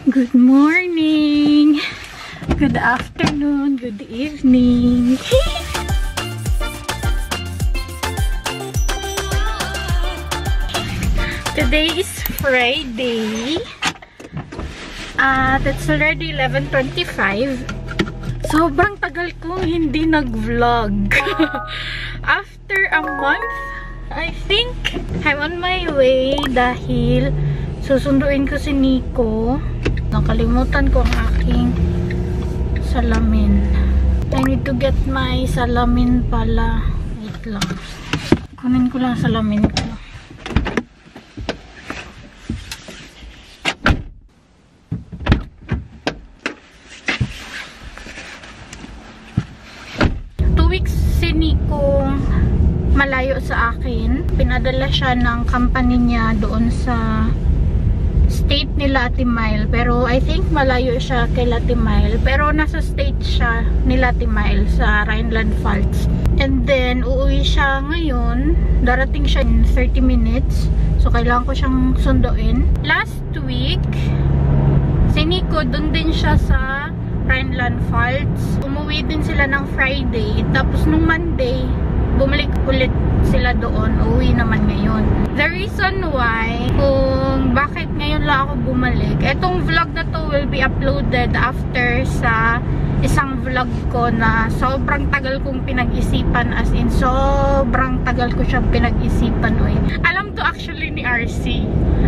Good morning, good afternoon, good evening. Today is Friday. It's already 11:25. Sobrang tagal kong hindi nag-vlog. After a month, I think I'm on my way dahil susunduin ko si Nico. Nakalimutan ko ang aking salamin. I need to get my salamin pala. Wait lang. Kunin ko lang salamin ko. Si Nico malayo sa akin. Pinadala siya ng company niya doon sa state nila Atimail. Pero I think malayo siya kay Atimail. Pero nasa state siya nila Atimail sa Rhineland-Pfalz. And then uuwi siya ngayon. Darating siya in 30 minutes. So kailangan ko siyang sunduin. Last week si Nico doon din siya sa Rhineland-Pfalz. Umuwi din sila ng Friday. Tapos nung Monday, bumalik ulit sila doon. Uwi naman ngayon. The reason why, kung bakit ngayon lang ako bumalik, etong vlog na to will be uploaded after sa isang vlog ko na sobrang tagal kong pinag-isipan, as in sobrang tagal ko siyang pinag-isipan. Alam to actually ni RC.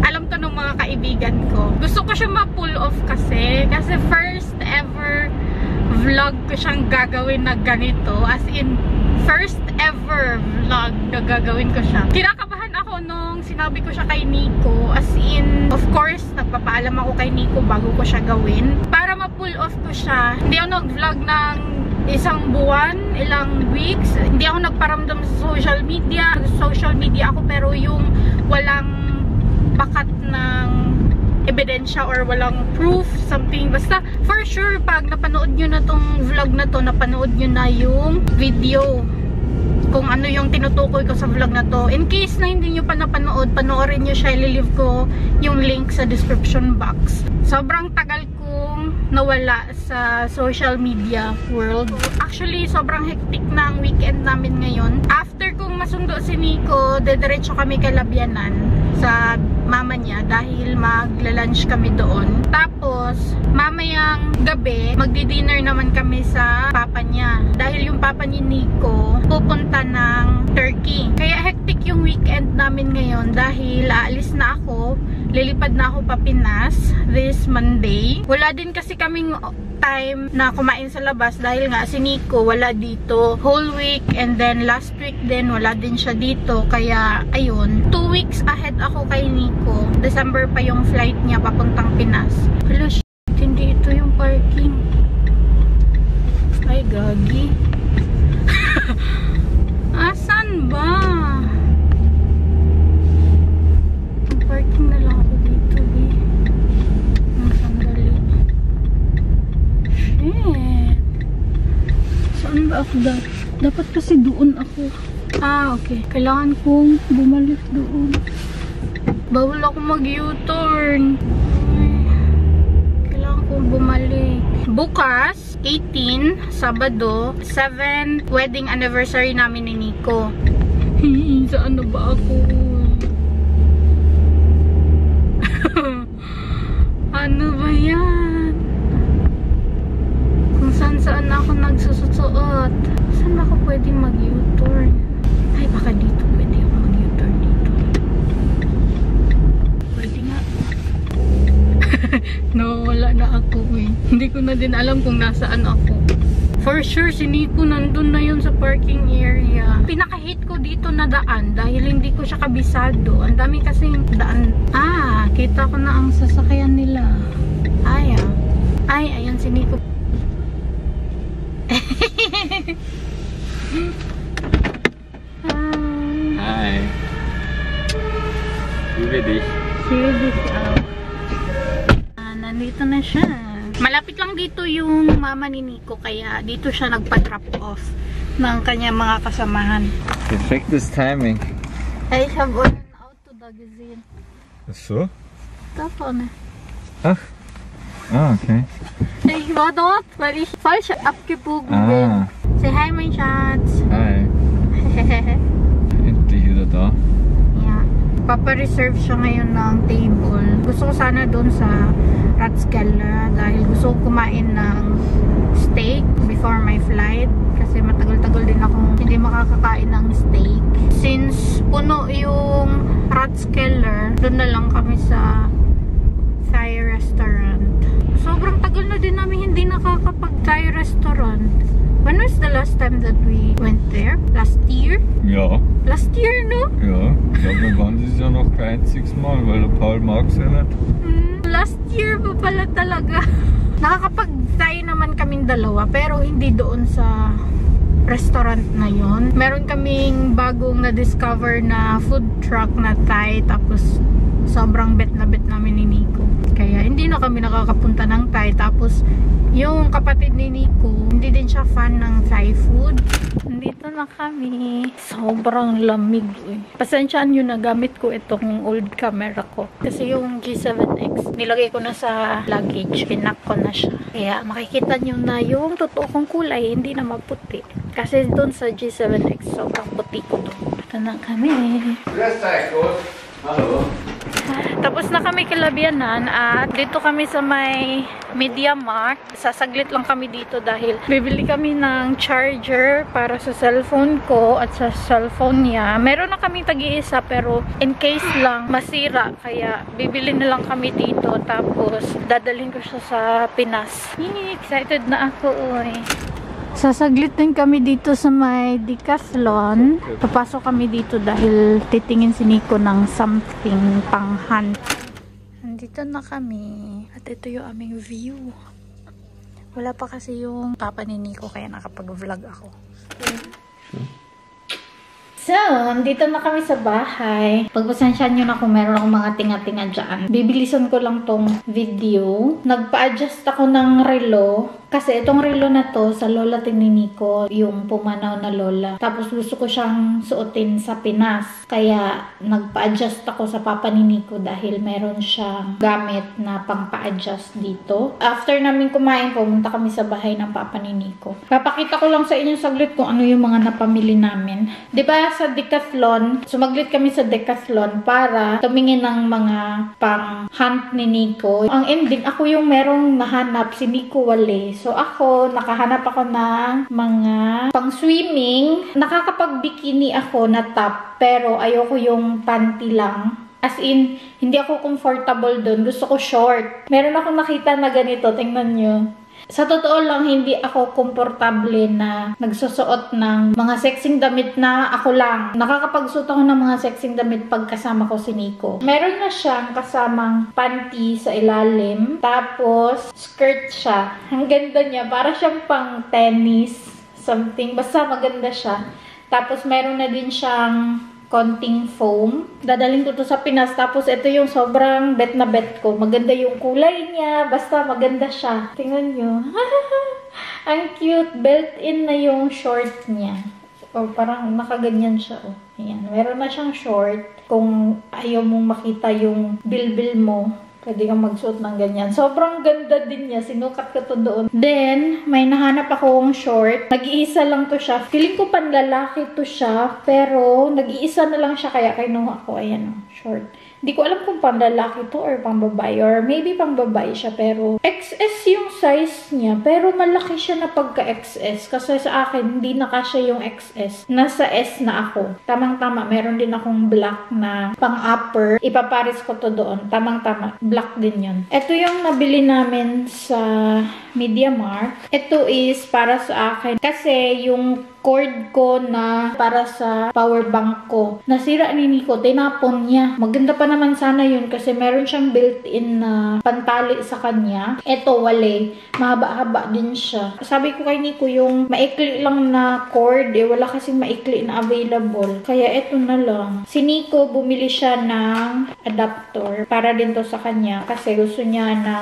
Alam to ng mga kaibigan ko. Gusto ko siya ma-pull off kasi first ever vlog ko siyang gagawin na ganito. As in, first ever vlog na gagawin ko siya. Kinakabahan ako nung sinabi ko siya kay Nico. As in, of course, nagpapaalam ako kay Nico bago ko siya gawin. Para ma-pull off ko siya. Hindi ako nag-vlog ng isang buwan, ilang weeks. Hindi ako nagparamdam sa social media. Social media ako pero yung walang bakat ng ebidensya or walang proof, something. Basta, for sure, pag napanood nyo na tong vlog na to, napanood nyo na yung video kung ano yung tinutukoy ko sa vlog na to. In case na hindi nyo pa napanood, panoorin nyo siya, ililive ko yung link sa description box. Sobrang tagal kong nawala sa social media world. Actually, sobrang hectic na ang weekend namin ngayon. After kong masundo si Nico, dediretso kami kay Labianan sa mama niya dahil magla-lunch kami doon. Tapos, mamayang gabi, magdi-dinner naman kami sa papa niya. Dahil yung papa ni Nico pupunta ng Turkey. Kaya hectic yung weekend namin ngayon dahil aalis na ako. Lilipad na ako pa Pinas this Monday. Wala din kasi kaming time na kumain sa labas dahil nga si Nico wala dito whole week, and then last week din wala din siya dito. Kaya ayun, 2 weeks ahead ako kay Nico. December pa yung flight niya papuntang Pinas. Hala, shit, hindi ito yung parking. Ay, gagi. Asan ba? Ang parking na lang ako dito, eh. Ang sandali. Shit. Saan ba ako dapat kasi doon ako. Okay. Kailangan kong bumalik doon. Bawal ako mag-U-turn. Kailangan kong bumalik. Bukas, 18, Sabado, 7, wedding anniversary namin ni Nico. Saan na ba ako? Ano ba yan? Kung saan ako nagsusuot. Saan ako pwedeng mag-U-turn? Ay, baka dito pwede ako mag-U-turn dito. Pwede nga. No, wala na ako eh. Hindi ko na din alam kung nasaan ako. For sure, si Nico nandun na yun sa parking area. Pinaka-hate ko dito na daan dahil hindi ko siya kabisado. Ang dami kasing daan. Kita ko na ang sasakyan nila. Ay, ayun si Nico. Hi. Liebe dich. Liebe dich auch. Nandito na siya. Malapit lang dito yung mama ni Nico, kaya dito siya nagpa-drop off ng kanyang mga kasamahan. Perfektes Timing. Ich habe euren Auto da gesehen. Ach so? Da vorne. Ach. Ah, okay. Ich war dort, weil ich falsch abgebogen bin. Say hi, mein Schatz. Hi. Endlich wieder da. Yeah. Papa-reserve siya ngayon ng table. Gusto ko sana doon sa Rathskeller dahil gusto ko kumain ng steak before my flight. Kasi matagal-tagal din akong hindi makakakain ng steak. Since puno yung Rathskeller, doon na lang kami sa Thai restaurant. Sobrang tagal na din namin hindi nakakapag-Thai restaurant. When was the last time that we went there? Last year? Ja. Last year, no? Ja. Ich glaube, wir waren dieses Jahr noch kein einziges Mal, weil der Paul mag es ja nicht. Last year pa pala talaga. Nakakapag-Thai naman kaming dalawa, pero hindi doon sa restaurant na yon. Meron kaming bagong na-discover na food truck na Thai, tapos sobrang bet na bet namin ni Nico. Kaya hindi na kami nakakapunta ng Thai. Tapos yung kapatid ni Nico, hindi din siya fan ng Thai food. Nandito na kami. Sobrang lamig. Pasensyaan nyo na gamit ko itong old camera ko. Kasi yung G7X, nilagay ko na sa luggage. Pinak ko na siya. Kaya makikita nyo na yung totoo kong kulay, hindi na maputi. Kasi doon sa G7X, sobrang puti ko doon. Ito na kami. Hallo. Tapos na kami kilabianan at dito kami sa may MediaMarkt. Sasaglit lang kami dito dahil bibili kami ng charger para sa cellphone ko at sa cellphone niya. Meron na kami tag-iisa pero in case lang masira kaya bibili na lang kami dito tapos dadalhin ko siya sa Pinas. Excited na ako Sasaglit din kami dito sa may Decathlon. Papasok kami dito dahil titingin si Nico ng something pang hunt. Nandito na kami. At ito yung aming view. Wala pa kasi yung papa ni Nico kaya nakapag-vlog ako. So, dito na kami sa bahay. Pagpasensyahan nyo na kung meron akong mga tinga-tinga dyan. Bibilisan ko lang tong video. Nagpa-adjust ako ng relo. Kasi itong relo na to, sa lola ni Nico, yung pumanaw na lola. Tapos gusto ko siyang suotin sa Pinas. Kaya nagpa-adjust ako sa papa ni Nico dahil meron siyang gamit na pang-pa-adjust dito. After namin kumain, pumunta kami sa bahay ng papa ni Nico. Papakita ko lang sa inyo saglit kung ano yung mga napamili namin. Diba sa Decathlon, sumaglit kami sa Decathlon para tumingin ng mga pang-hunt ni Nico. Ang ending, ako yung merong nahanap, si Nico wale. So ako, nakahanap ako ng mga pang-swimming. Nakakapag-bikini ako na top, pero ayoko yung panty lang. As in, hindi ako comfortable doon. Gusto ko short. Meron akong nakita na ganito. Tingnan nyo. Sa totoo lang, hindi ako komportable na nagsusuot ng mga sexing damit na ako lang. Nakakapagsuot ako ng mga sexing damit pag kasama ko si Nico. Meron na siyang kasamang panty sa ilalim. Tapos, skirt siya. Ang ganda niya. Para siyang pang tennis. Something. Basta maganda siya. Tapos, meron na din siyang konting foam. Dadalhin ko to sa Pinas. Tapos, ito yung sobrang bet na bet ko. Maganda yung kulay niya. Basta maganda siya. Tingnan nyo. Ang cute. Built-in na yung short niya. O, parang nakaganyan siya. O. Ayan. Meron na siyang short. Kung ayaw mong makita yung bilbil mo, pwede kang magsuot ng ganyan. Sobrang ganda din niya. Sinukat ko to doon. Then, may nahanap akong short. Nag-iisa lang to siya. Feeling ko panlalaki to siya. Pero, nag-iisa na lang siya. Kaya kinuha ko. Ayan, short. Hindi ko alam kung panlalaki to or pang babae. Or maybe pang babae siya. Pero, XS yung size niya. Pero, malaki siya na pagka-XS. Kasi sa akin, hindi na kasya yung XS. Nasa S na ako. Tamang-tama. Meron din akong black na pang-upper. Ipaparis ko to doon. Tamang-tama. Black din yun. Ito yung nabili namin sa MediaMarkt. Ito is para sa akin. Kasi yung cord ko na para sa power bank ko, nasira ni Nico. Tinapon niya. Maganda pa naman sana yun kasi meron siyang built-in na pantali sa kanya. Ito, wale. Mahaba-haba din siya. Sabi ko kay Nico, yung maikli lang na cord, wala kasing maikli na available. Kaya ito na lang. Si Nico, bumili siya ng adapter para din to sa kanya kasi gusto niya na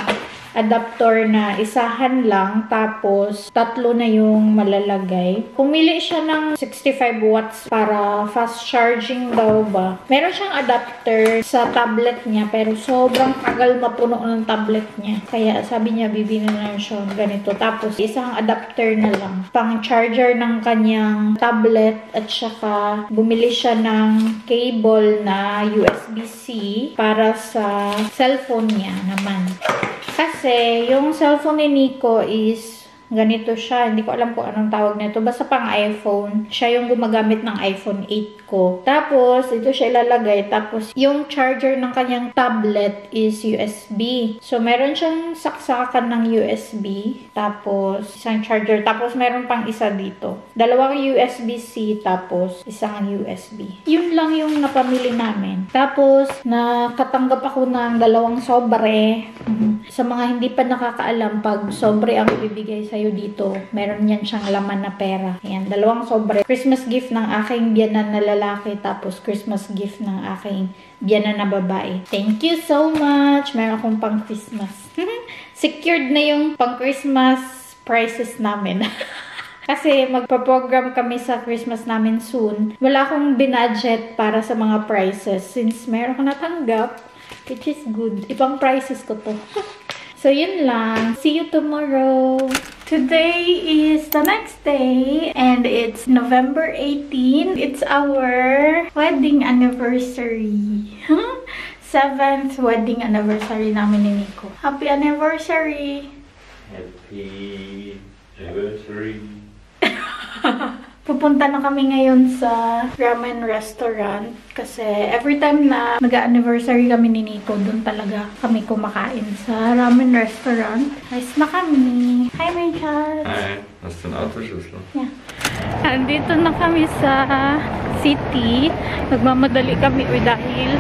adapter na isahan lang, tapos 3 na yung malalagay. Pumili siya ng 65 watts para fast charging daw ba. Meron siyang adapter sa tablet niya, pero sobrang tagal mapuno ng tablet niya. Kaya sabi niya, bibili na siya ganito. Tapos isang adapter na lang pang charger ng kanyang tablet, at saka bumili siya ng cable na USB-C para sa cellphone niya naman. Kasi yung cellphone ni Nico is ganito siya. Hindi ko alam kung anong tawag nito. Basta pang iPhone. Siya yung gumagamit ng iPhone 8 ko. Tapos, ito siya ilalagay. Tapos, yung charger ng kanyang tablet is USB. So, meron siyang saksakan ng USB. Tapos, isang charger. Tapos, meron pang isa dito. 2 USB-C. Tapos, isang USB. Yun lang yung napamili namin. Tapos, nakatanggap ako ng 2 sobre. Sa mga hindi pa nakakaalam, pag sobre ang ibibigay sa'yo dito, meron yan siyang laman na pera. Ayan, 2 sobre. Christmas gift ng aking biyanan na lalaki, tapos Christmas gift ng aking biyanan na babae. Thank you so much! Meron akong pang Christmas. Secured na yung pang Christmas prices namin. Kasi magpa-program kami sa Christmas namin soon. Wala akong binudget para sa mga prices since meron ko natanggap, which is good. Ibang prices ko to. So, yun lang. See you tomorrow. Today is the next day and it's November 18. It's our wedding anniversary. 7th wedding anniversary namin ni Nico. Happy anniversary! Happy anniversary! Pupunta na kami ngayon sa ramen restaurant kasi every time na mag-anniversary kami ni Nico, doon talaga kami kumakain sa ramen restaurant. Nice na kami. Hi, Michael! Hi, hast du einen Autoschlüssel? Yeah. Andito na kami sa city. Nagmamadali kami dahil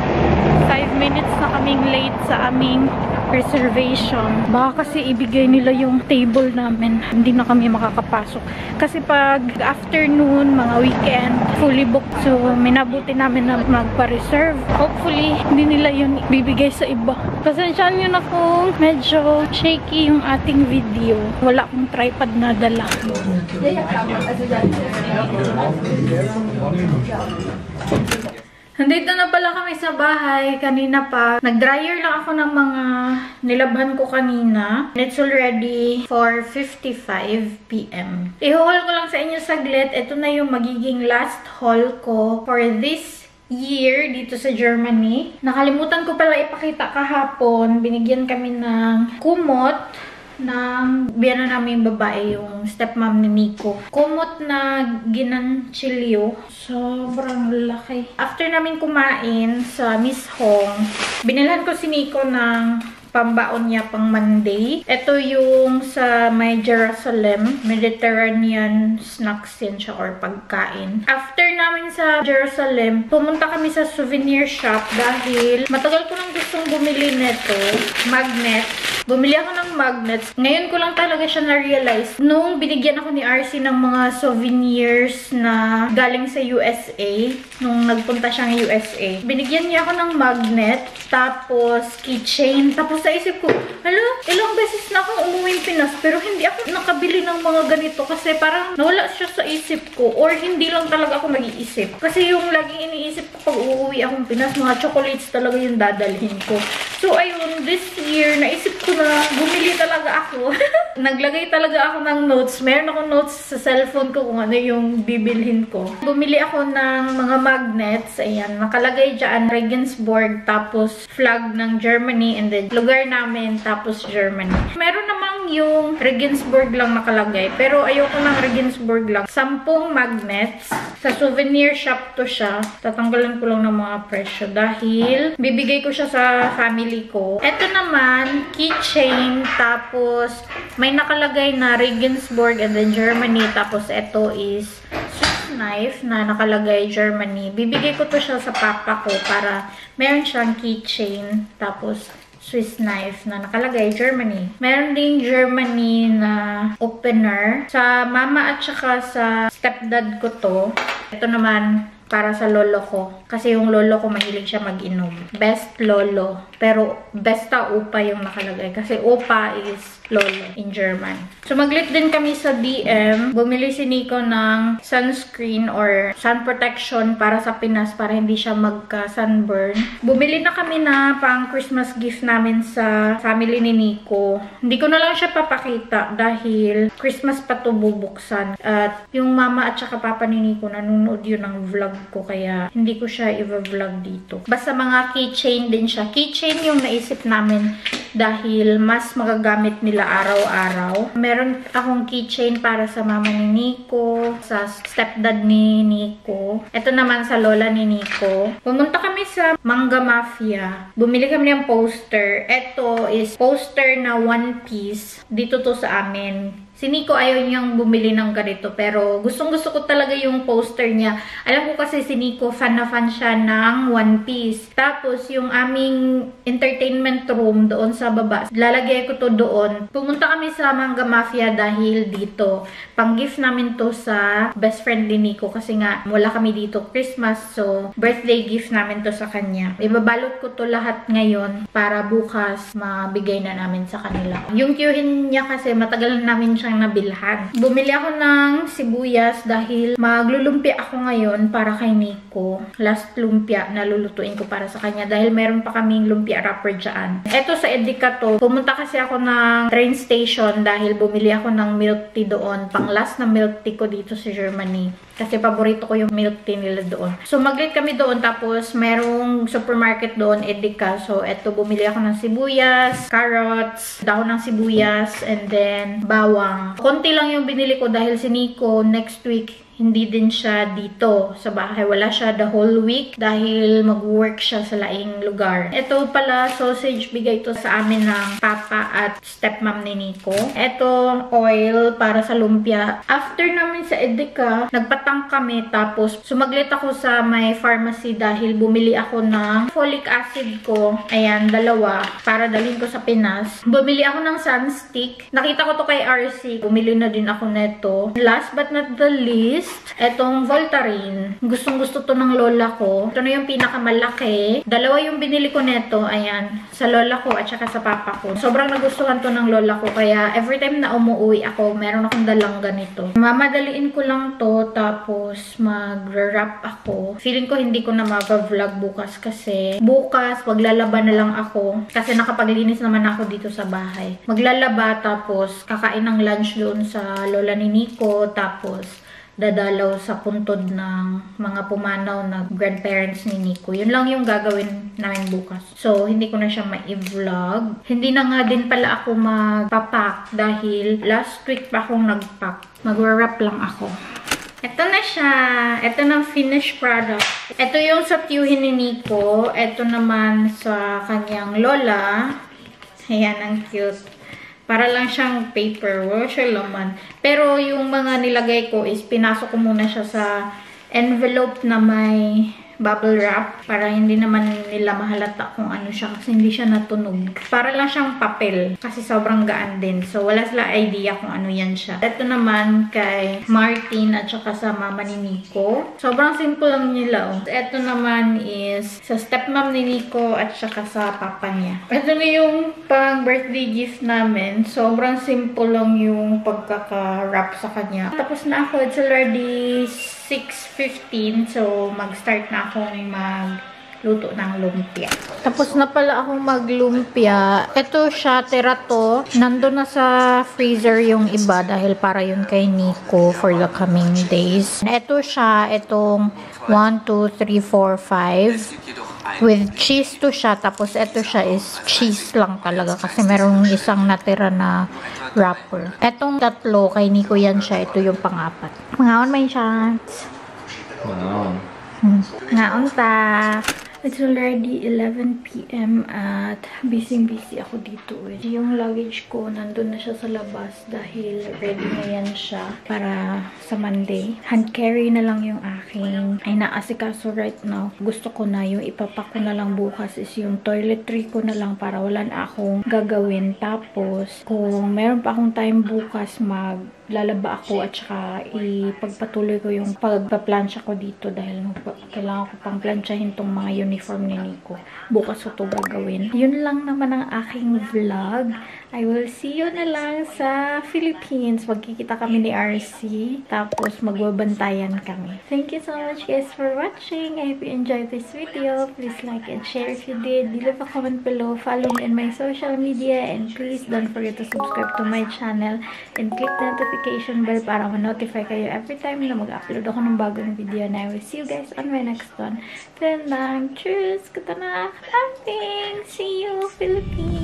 5 minutes na kaming late sa aming reservation. Baka kasi ibigay nila yung table namin. Hindi na kami makakapasok. Kasi pag afternoon, mga weekend, fully booked. So, minabuti namin na magpa-reserve. Hopefully, hindi nila yun bibigay sa iba. Pasensyaan nyo na kung medyo shaky yung ating video. Wala akong tripod na dala. Nandito na pala kami sa bahay kanina pa. Nag-dryer lang ako ng mga nilabhan ko kanina. It's already 4:55 PM. I-haul ko lang sa inyo saglit. Ito na yung magiging last haul ko for this year dito sa Germany. Nakalimutan ko pala ipakita kahapon. Binigyan kami ng kumot ng biyanan namin babae, yung stepmom ni Nico. Kumot na ginanchilyo. Sobrang laki. After namin kumain sa Miss Hong, binilhan ko si Nico ng pambaon niya pang Monday. Ito yung sa may Jerusalem. Mediterranean snacks yan siya or pagkain. After namin sa Jerusalem, pumunta kami sa souvenir shop dahil matagal ko lang gustong bumili nito. Magnet. Bumili ako ng magnets. Ngayon ko lang talaga siya na-realize. Nung binigyan ako ni RC ng mga souvenirs na galing sa USA, nung nagpunta siyang USA, binigyan niya ako ng magnet, tapos keychain, tapos sa isip ko, hala, ilang beses na akong umuwi Pinas, pero hindi ako nakabili ng mga ganito kasi parang nawala siya sa isip ko, or hindi lang talaga ako nag-iisip. Kasi yung laging iniisip ko pag uuwi akong Pinas, mga chocolates talaga yung dadalhin ko. So, ayun, this year, naisip ko na bumili talaga ako. Naglagay talaga ako ng notes. Meron akong notes sa cellphone ko kung ano yung bibilhin ko. Bumili ako ng mga magnets. Ayan, nakalagay dyan, Regensburg, tapos flag ng Germany, and then lugar namin, tapos Germany. Meron namang yung Regensburg lang nakalagay, pero ayoko ng Regensburg lang. 10 magnets. Sa souvenir shop to siya. Tatanggalan ko lang ng mga presyo dahil bibigay ko siya sa family ko. Ito naman, keychain, tapos may nakalagay na Regensburg and then Germany, tapos ito is Swiss knife na nakalagay Germany. Bibigay ko to siya sa papa ko para meron siyang keychain, tapos Swiss knife na nakalagay Germany. Meron ding Germany na opener. Sa mama at saka sa stepdad ko to. Ito naman para sa lolo ko. Kasi yung lolo ko mahilig siya mag-inom. Best lolo. Pero Besta Opa yung nakalagay. Kasi Opa is lolo in German. So, maglit din kami sa DM. Bumili si Nico ng sunscreen or sun protection para sa Pinas para hindi siya magka-sunburn. Bumili na kami na pang Christmas gift namin sa family ni Nico. Hindi ko na lang siya papakita dahil Christmas pa to bubuksan. At yung mama at saka papa ni Nico nanonood yun ng vlog ko kaya hindi ko siya i-vlog dito. Basta mga keychain din siya. Keychain yung naisip namin dahil mas magagamit nila araw-araw. Meron akong keychain para sa mama ni Nico, sa stepdad ni Nico. Ito naman sa lola ni Nico. Pumunta kami sa Manga Mafia. Bumili kami ng poster. Ito is poster na One Piece. Dito to sa amin. Si Nico ayaw niyang bumili ng ganito pero gustong-gusto ko talaga yung poster niya. Alam ko kasi si Nico fan na fan siya ng One Piece. Tapos yung aming entertainment room doon sa baba, lalagay ko to doon. Pumunta kami sa Manga Mafia dahil dito. Pang-gift namin to sa best friend ni Nico kasi nga wala kami dito Christmas. So, birthday gift namin to sa kanya. Ibabalot ko to lahat ngayon para bukas mabigay na namin sa kanila. Yung queuehin niya kasi matagal na namin siyang nabilhan. Bumili ako ng sibuyas dahil maglulumpia ako ngayon para kay Nico. Last lumpia na lulutuin ko para sa kanya dahil meron pa kaming lumpia wrapper dyan. Eto sa Edeka to. Pumunta kasi ako ng train station dahil bumili ako ng milk tea doon. Pang last na milk tea ko dito sa Germany. Kasi paborito ko yung milk tea nila doon. So maglit kami doon tapos merong supermarket doon, Edeka. So eto bumili ako ng sibuyas, carrots, dahon ng sibuyas, and then bawang. Konti lang yung binili ko dahil si Nico next week hindi din siya dito sa bahay. Wala siya the whole week dahil mag-work siya sa laing lugar. Ito pala, sausage bigay to sa amin ng papa at stepmom ni Nico. Ito, oil para sa lumpia. After namin sa Edeka, nagpatang kami tapos sumaglit ako sa may pharmacy dahil bumili ako ng folic acid ko. Ayan, 2 para dalhin ko sa Pinas. Bumili ako ng sunstick. Nakita ko to kay RC. Bumili na din ako neto. Last but not the least, etong Voltaren. Gustong-gusto to ng lola ko. Ito na yung pinakamalaki. 2 yung binili ko neto. Ayan. Sa lola ko at saka sa papa ko. Sobrang nagustuhan to ng lola ko. Kaya every time na umuwi ako, meron akong dalang ganito. Mamadaliin ko lang to. Tapos mag-wrap ako. Feeling ko hindi ko na mag-vlog bukas kasi bukas maglalaba na lang ako. Kasi nakapaglinis naman ako dito sa bahay. Maglalaba tapos kakain ng lunch doon sa lola ni Nico. Tapos dadalaw sa puntod ng mga pumanaw na grandparents ni Nico. Yun lang yung gagawin namin bukas. So, hindi ko na siya ma-vlog. Hindi na nga din pala ako magpapak dahil last week pa akong nagpack. Mag-wrap lang ako. Ito na siya. Ito na finished product. Ito yung sa tiyuhin ni Nico. Ito naman sa kanyang lola. Ayan, ang cute. Para lang siyang paper. Wala siya laman. Pero yung mga nilagay ko is pinasok ko muna siya sa envelope na may bubble wrap para hindi naman nila mahalata kung ano siya kasi hindi siya natunog. Para lang siyang papel kasi sobrang gaan din. So, wala sila idea kung ano yan siya. Ito naman kay Martin at saka sa mama ni Nico. Sobrang simple lang nila. Oh. Ito naman is sa stepmom ni Nico at saka sa papa niya. Ito na yung pang birthday gift namin. Sobrang simple lang yung pagkaka-wrap sa kanya. Tapos na ako. It's already 6:15. So, mag-start na akong magluto ng lumpia. Tapos na pala akong maglumpia. Ito siya, tira to. Nandun na sa freezer yung iba dahil para yun kay Nico for the coming days. Ito siya, itong 1, 2, 3, 4, 5. With cheese to siya. Tapos ito siya is cheese lang talaga kasi merong isang natira na wrapper. Etong 3 kay Nico yan siya. Ito yung pang-4. Ngaon may chance. Wow. Ngaon ta. It's already 11 PM at busy ako dito. Yung luggage ko, nandun na siya sa labas dahil ready na yan siya para sa Monday. Hand carry na lang yung aking ay naasikaso right now. Gusto ko na yung ipapak ko na lang bukas is yung toiletry ko na lang para wala na akong gagawin. Tapos, kung meron pa akong time bukas, maglalaba ako at saka ipagpatuloy ko yung pagpaplansya ko dito dahil kailangan ko pang plansyahin tong mga uniform ni Nico. Bukas ko ito gagawin. Yun lang naman ang aking vlog. I will see you na lang sa Philippines. Magkikita kami ni RC. Tapos magbabantayan kami. Thank you so much guys for watching. I hope you enjoyed this video. Please like and share if you did. Leave a comment below. Follow me in my social media. And please don't forget to subscribe to my channel. And click the notification bell para ma-notify kayo every time na mag-upload ako ng bagong video. And I will see you guys on my next one. Then lang. Tschüss. Gute Nacht. See you, Philippines.